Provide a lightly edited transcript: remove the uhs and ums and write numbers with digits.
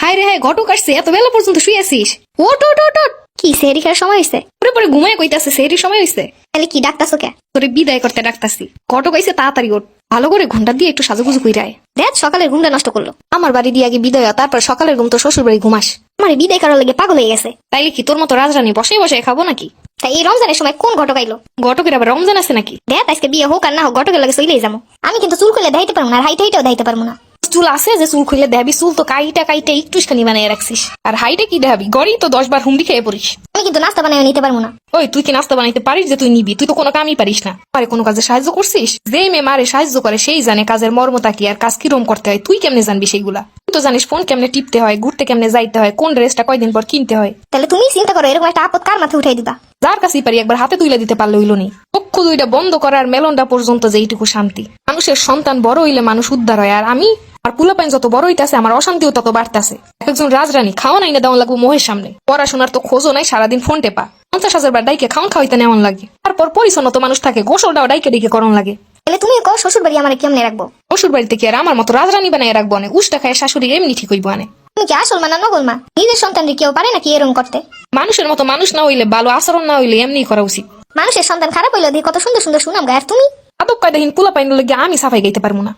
হায় রে হায়, ঘটক আসছে, এত বেলা পর্যন্ত শুয়ে আছিস? ওট ওট ওট ওট। কি সেহরি খাওয়ার সময় হয়েছে? পরে পরে ঘুমায় কইতাছে সেহরির সময় হইছে। তাহলে কি ডাকতাছো কে? তোরে বিদায় করতে ডাকতাছি। ঘটক আইছে, তাড়াতাড়ি ওঠ, ভালো করে ঘন্টা দিয়ে একটু সাজুগুজু কইরায়। দেখ সকালের ঘুমটা নষ্ট করলো। আমার বাড়ি দিয়ে আগে বিদায় হয়, তারপর সকালের ঘুম তো শ্বশুর বাড়ি ঘুমাস। আমার বিদায় করার লেগে পাগল হয়ে গেছে। তাইলে কি তোর মতো রাজরানী বসে বসে খাবো নাকি? তাই এই রমজানের সময় কোন ঘটক আইলো? ঘটকের আবার রমজান আছে নাকি? দেখ আজকে বিয়ে হোক আর না হোক ঘটকের লাগে চলেই যাবো। আমি কিন্তু চুল খুলে দেখাইতে পারবো না, আর হাইট হাইটাও দেখাইতে পারবো না। চুল আছে যে চুল খুলে দেখাবি? চুল তো কাইটা কাইটা একটুখানি বানিয়ে রাখছিস, আর হাইটে কি দেখাবি? গড়ি তো 10 বার হুমড়ি খেয়ে পড়িস। আমি কিন্তু নাস্তা বানায় নিতে পারবো না। ওই তুই কি নাস্তা বানাইতে পারিস যে তুই নিবি? তুই তো কোনো কামই পারিস না। আরে কোনো কাজে সাহায্য করছিস? যে মেয়ে মারে সাহায্য করে সেই জানে কাজের মর্মতা কি আর কাজ কিরম করতে হয়। তুই কেমনে জানবি সেইগুলা? তুই তো জানিস ফোন কেমনে টিপতে হয়, ঘুরতে কেমনে যাইতে হয়, কোন ড্রেসটা কয়দিন পর কিনতে হয়। তাহলে তুমি চিন্তা করো এরকম একটা আপদ কার মাথায় উঠাই দিবা? যার কাছেই পারি একবার হাতে তুলে দিতে পারলে হইল নি। চক্ষু দুইটা বন্ধ করার মেলনটা পর্যন্ত যে এইটুকু শান্তি। মানুষের সন্তান বড় হইলে মানুষ উদ্ধার হয়, আর আমি আর পুলাপাইন যত বড় হইতাছে আমার অশান্তিও তত বাড়তাছে। একজন রাজরানী খাওয়া নাই না দেওয়ান লাগবো মোহের সামনে। পড়াশোনার তো খোঁজও নাই, সারাদিন ফোন টেপা। 50,000 বার ডাইকে খাওয়ান খাওয়াইতে নেওয়ান লাগে। তারপর পরিচ্ছন্ন মানুষ থাকে, গোসলটাও ডাইকে ডাইকে করন লাগে। তাহলে তুমি কো শ্বশুর বাড়ি আমার কেমনে রাখবো? শ্বশুর বাড়িতে কি আর আমার মতো রাজরানী বানাই রাখবো? অনেক উষ্টা খায় শাশুড়ি এমনি ঠিক হইব আনে। তুমি কি আসল মা না নকল মা? নিজের সন্তানকে কেউ পারে নাকি এরকম করতে? মানুষের মতো মানুষ না হইলে, ভালো আচরণ না হইলে এমনি করা উচিত। মানুষের সন্তান খারাপ হইলে দিয়ে কত সুন্দর সুন্দর সুনাম গায়, আর তুমি আদব কায়দাহীন পোলাপাইন লগে আমি সাফাই গাইতে পারবো না।